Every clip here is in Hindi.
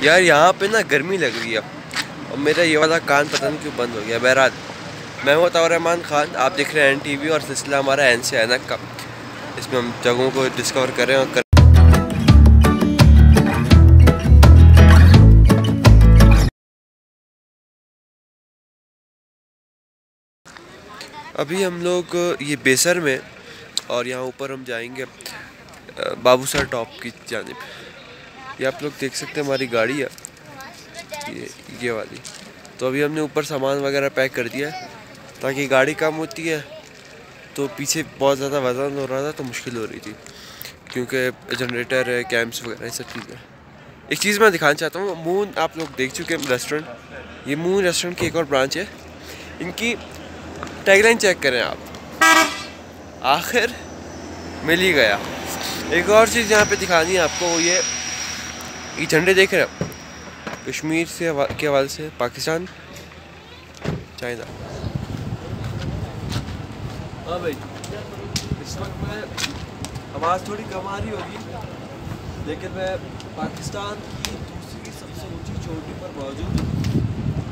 यार यहाँ पे ना गर्मी लग रही है और मेरा ये वाला कान पता नहीं क्यों बंद हो गया। बहरहाल मैं हूँ अताउर रहमान खान, आप देख रहे हैं NTV और सिलसिला हमारा एन से ऐनक का। इसमें हम जगहों को डिस्कवर कर रहे हैं और अभी हम लोग ये बेसर में और यहाँ ऊपर हम जाएंगे बाबूसर टॉप की जानिब। ये आप लोग देख सकते हैं हमारी गाड़ी है ये वाली। तो अभी हमने ऊपर सामान वगैरह पैक कर दिया है ताकि गाड़ी कम होती है तो पीछे बहुत ज़्यादा वज़न हो रहा था तो मुश्किल हो रही थी, क्योंकि जनरेटर है, कैम्प्स वगैरह ये सब चीज़ें। एक चीज़ मैं दिखाना चाहता हूँ, मून आप लोग देख चुके हैं रेस्टोरेंट। ये मून रेस्टोरेंट की एक और ब्रांच है। इनकी टैगलाइन चेक करें आप, आखिर मिल ही गया। एक और चीज़ यहाँ पे दिखानी है आपको, वो ये झंडे देख रहे हैं, कश्मीर से के हवाले से पाकिस्तान, चाइना। हाँ भाई, इस वक्त मैं आवाज़ थोड़ी कम आ रही होगी, लेकिन मैं पाकिस्तान की दूसरी सबसे ऊंची चोटी पर मौजूद हूँ,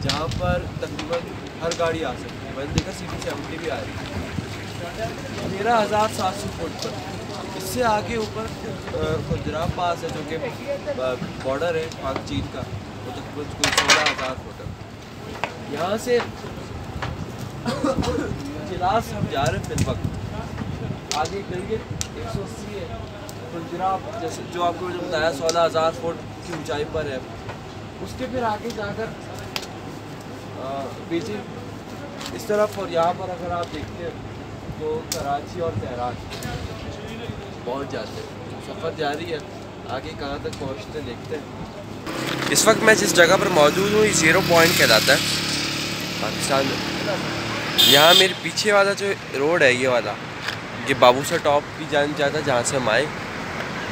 जहाँ पर तकरीबन हर गाड़ी आ सकती है। मैंने देखा CD70 भी आ रही है 13,700 फुट पर। इससे आगे ऊपर खुजराब पास है, जो कि बॉर्डर है पाक चीन का, वो तकरीबन कोई 16,000 फुट है। यहाँ से जिलास हम जा रहे हैं फिल वक्त, आगे करिए 180 है खुजराब, जैसे जो आपको मैंने बताया 16,000 फुट की ऊंचाई पर है। उसके फिर आगे जाकर बीजिंग इस तरफ, और यहाँ पर अगर आप देखते हैं तो कराची और तेहरान पहुँच जाते हैं। सफ़र जारी है, आगे कहाँ तक पहुँचते देखते हैं। इस वक्त मैं जिस जगह पर मौजूद हूँ ये 0 पॉइंट कहलाता है पाकिस्तान में। यहाँ मेरे पीछे वाला जो रोड है, ये वाला, ये बाबूसर टॉप भी जाना जाता है जहाँ से हम आए।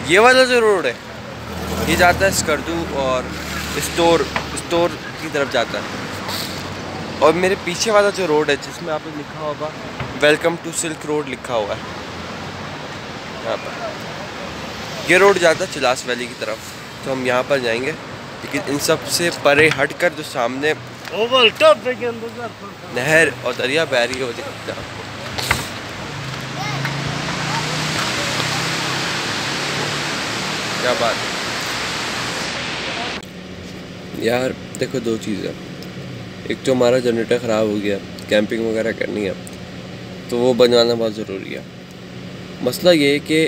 ये वाला जो रोड है ये जाता है स्कर्दू और स्टोर की तरफ जाता है। और मेरे पीछे वाला जो रोड है जिसमें आपने लिखा होगा वेलकम टू सिल्क रोड लिखा हुआ है, यहाँ पर ये रोड जाता है चिलास वैली की तरफ। तो हम यहाँ पर जाएंगे, लेकिन इन सब से परे हटकर जो सामने नहर और दरिया बह रही है वो दिखता है आपको। क्या बात है यार। देखो दो चीज़ें, एक तो हमारा जनरेटर ख़राब हो गया, कैंपिंग वगैरह करनी है तो वो बनवाना बहुत ज़रूरी है। मसला ये है कि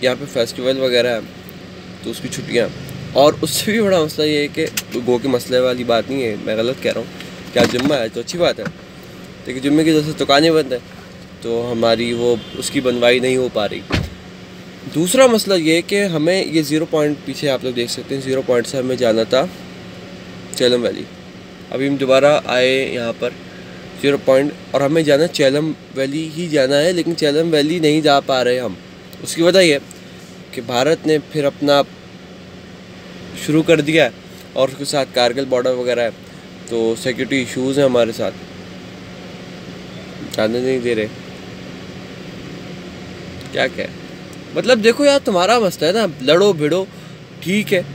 यहाँ पे फेस्टिवल वगैरह है तो उसकी छुट्टियाँ, और उससे भी बड़ा मसला ये है कि गो के मसले वाली बात नहीं है, मैं गलत कह रहा हूँ। क्या जुम्मा है तो अच्छी बात है, लेकिन जुम्मे की वजह से दुकानें बंद है तो हमारी वो उसकी बनवाई नहीं हो पा रही। दूसरा मसला ये है कि हमें ये 0 पॉइंट, पीछे आप लोग देख सकते हैं 0 पॉइंट से हमें जाना था चेलम वैली। अभी हम दोबारा आए यहाँ पर 0 पॉइंट और हमें जाना चेलम वैली ही जाना है, लेकिन चेलम वैली नहीं जा पा रहे हम। उसकी वजह यह है कि भारत ने फिर अपना शुरू कर दिया है और उसके साथ कारगिल बॉर्डर वगैरह है, तो सिक्योरिटी इश्यूज़ हैं हमारे साथ, जाने नहीं दे रहे। क्या क्या मतलब, देखो यार तुम्हारा मसला है ना, लड़ो भिड़ो ठीक है,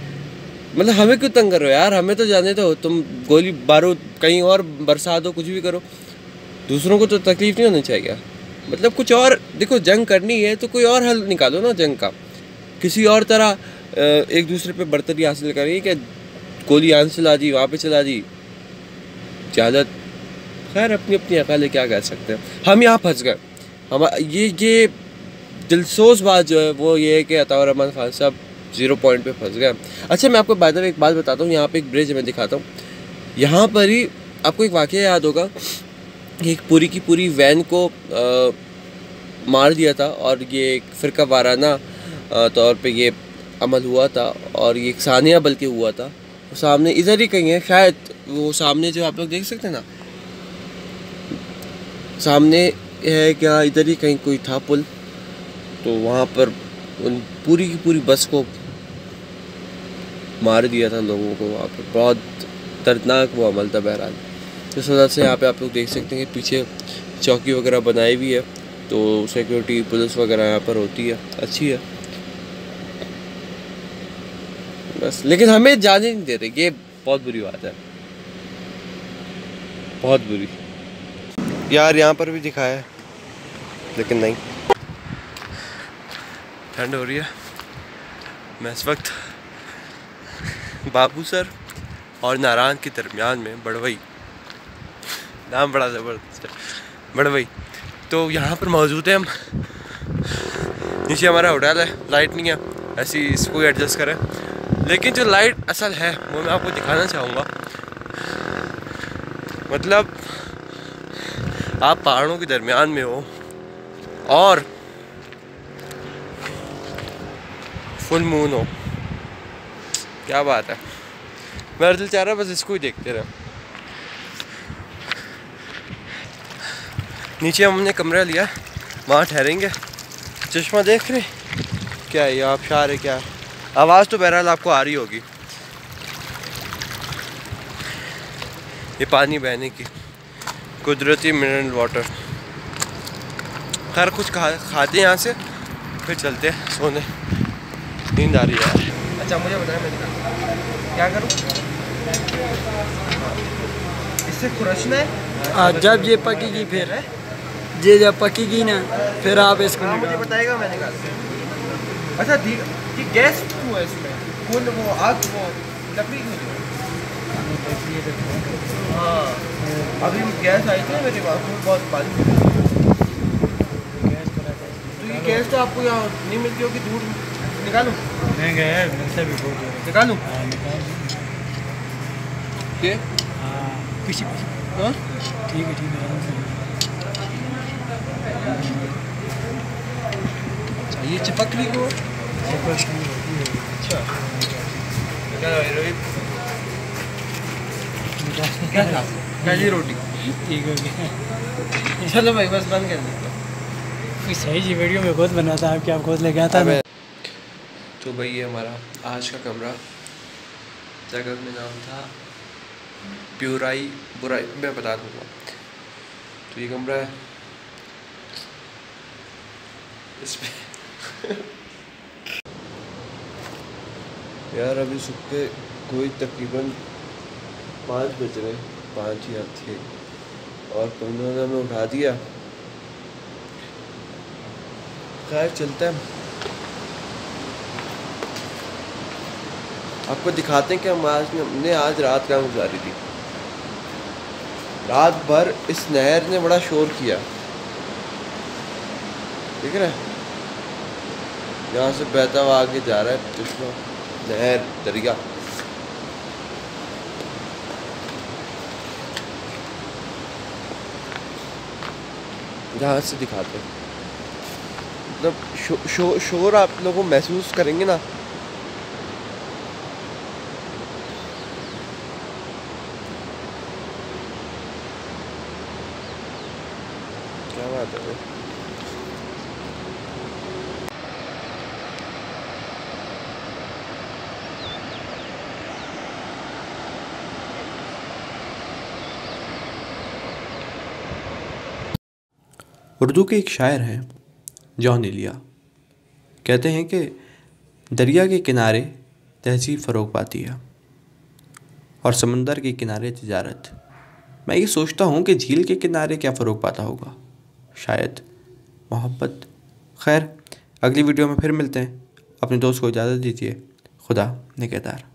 मतलब हमें क्यों तंग कर रहे हो यार, हमें तो जाने दो। तुम गोली बारूद कहीं और बरसा दो, कुछ भी करो, दूसरों को तो तकलीफ़ नहीं होनी चाहिए। मतलब कुछ और देखो, जंग करनी है तो कोई और हल निकालो ना जंग का, किसी और तरह एक दूसरे पे बर्तरी हासिल करें कि गोली यहाँ से चला दी वहाँ पे चला दी, जहालत। खैर अपनी अपनी अकल है, क्या कह सकते हैं। हम यहाँ फंस गए। हम ये दिलसोज बात जो है वो ये है कि अताउर रहमान खान साहब 0 पॉइंट पे फंस गए। अच्छा मैं आपको बाय द वे एक बात बताता हूँ, यहाँ पे एक ब्रिज मैं दिखाता हूँ। यहाँ पर ही आपको एक वाक़या याद होगा, एक पूरी की पूरी वैन को मार दिया था और ये एक फ़िरका वाराना तौर पे ये अमल हुआ था, और ये एक सानिया बल्कि हुआ था। सामने इधर ही कहीं है शायद, वो सामने जो आप लोग देख सकते हैं ना, सामने है क्या, इधर ही कहीं कोई था पुल, तो वहाँ पर उन पूरी की पूरी बस को मार दिया था लोगों को। वहाँ पर बहुत दर्दनाक वो अमल था। बहरहाल इस वजह से यहाँ पे आप लोग देख सकते हैं कि पीछे चौकी वगैरह बनाई हुई है, तो सिक्योरिटी पुलिस वगैरह यहाँ पर होती है, अच्छी है। बस। लेकिन हमें जाने नहीं दे रहे, ये बहुत बुरी बात है, बहुत बुरी यार। यहाँ पर भी दिखाया है लेकिन नहीं। ठंड हो रही है। मैं इस वक्त बाबू सर और नारायण के दरमियान में, बड़वई नाम बड़ा ज़बरदस्त है, बड़वई। तो यहाँ पर मौजूद है हम। नीचे हमारा होटल है, लाइट नहीं है, ऐसी इसको एडजस्ट करें। लेकिन जो लाइट असल है वो मैं आपको दिखाना चाहूँगा। मतलब आप पहाड़ों के दरमियान में हो और फुल मून हो, क्या बात है। मेरा दिल चाह रहा है बस इसको ही देखते रहे। नीचे हमने कमरा लिया, वहाँ ठहरेंगे। चश्मा देख रहे क्या है ये, आबशार है क्या है? आवाज़ तो बहरहाल आपको आ रही होगी, ये पानी बहने की, कुदरती मिनरल वाटर। खैर कुछ खाते हैं यहाँ से, फिर चलते हैं सोने, नींद आ रही है यार। अच्छा मुझे बताया मैं क्या करूँ? इससे खुरशना है। जब ये पकेगी फिर ये जब पकेगी ना फिर आप इसको मुझे बताएगा, मैंने कहा। अच्छा ये गैस क्यों है इसमें? कौन वो आग, वो लकड़ी क्यों है? हाँ अभी गैस आई थी मेरे पास, बहुत पानी। तो ये गैस तो आपको यहाँ नहीं मिलती होगी, दूर निकालूं? नहीं गया मिलता भी बहुत निकालूं? ये पीछे ठीक है अच्छा ये चिपक रही हो? अच्छा क्या रोहित, क्या जी रोटी? ठीक हो गया। चलो भाई बस बंद कर दो। सही जी वीडियो में खुद बना था, आपके आप खुद लेके आता है। तो भाई ये हमारा आज का कमरा, जगह में नाम था प्यूराई बुराई, मैं बता दूँगा। तो ये कमरा है, इसमें यार अभी सुबह के कोई तकरीबन 5 बज रहे, 5 या 6, और 15 में उठा दिया। खैर चलता है, आपको दिखाते हैं कि हमने आज रात कहाँ गुजारी थी। रात भर इस नहर ने बड़ा शोर किया, ठीक है ना? यहाँ से बहता हुआ आगे जा रहा है चश्मा, नहर, दरिया। यहाँ से दिखाते हैं, मतलब शोर आप लोगों को महसूस करेंगे ना। क्या बात है। उर्दू के एक शायर हैं जॉन एलिया, कहते हैं कि दरिया के किनारे तहज़ीब फ़रोग़ पाती है और समंदर के किनारे तिजारत। मैं ये सोचता हूँ कि झील के किनारे क्या फ़रोग़ पाता होगा, शायद मोहब्बत। खैर अगली वीडियो में फिर मिलते हैं, अपने दोस्त को इजाज़त दीजिए। खुदा निगहदार।